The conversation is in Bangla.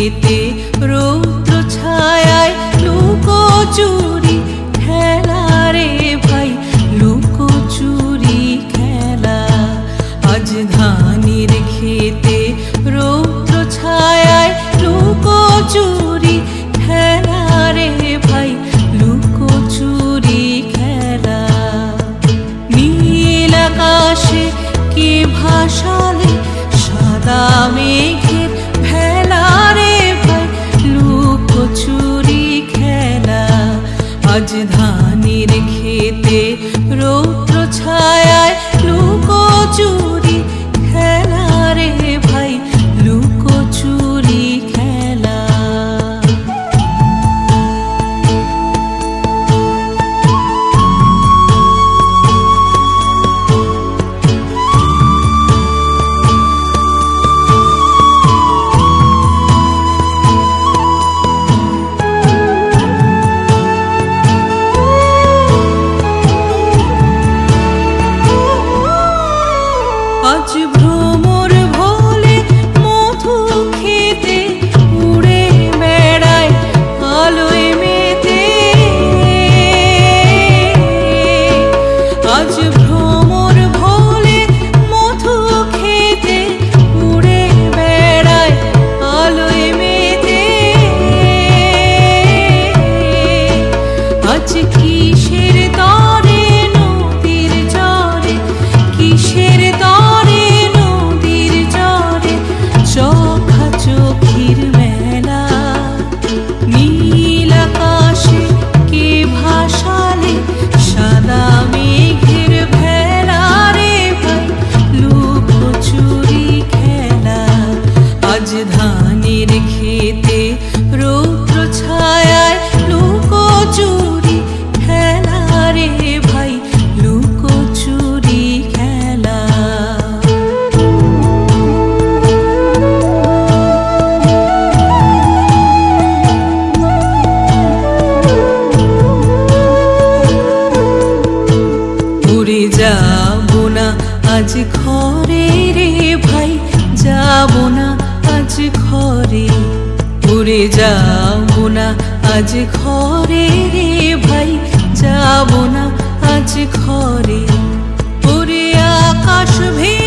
খেতে রৌদ্র ছায়ায় লুকোচুরি খেলা রে ভাই, লুকোচুরি খেলা। আজ ধানের খেতে রৌদ্র ছায়ায় লুকোচুরি খেলা রে ভাই, লুকোচুরি খেলা। নীল আকাশে কে ভাসালে সাদা মেঘের ভেলা রে ভাই, লুকোচুরি খেলা। আজ ধানের খেতে রৌদ্র ছায়ায় লুকোচুরি খেলা রে ভাই, লুকোচুরি খেলা। আজ ভ্রমর ভোলে মধু খেতে উড়ে বেড়ায় আলোয় মেতে। আজ ভ্রমর ভোলে মধু খেতে উড়ে বেড়ায় আলোয় মেতে। আজ কিসের তরে নদীর চরে, কিসের তরে নদীর চরে চোখা চোখির মেলা। নীল আকাশে কে ভাসালে সাদা মেঘের ভেলা রে ভাই, লুকোচুরি খেলা। আজ ধানের খেতে রৌদ্র ছায়ায় লুকোচুরি খেলা রে ভাই, লুকোচুরি খেলা। উড়ে যাবো না আজ ঘরে রে ভাই, যাবো না আজ ঘরে। উড়ে যাবো না আজ ঘরে রে ভাই, যাবো না আজ ঘরে। ওরে আকাশ ভেঙে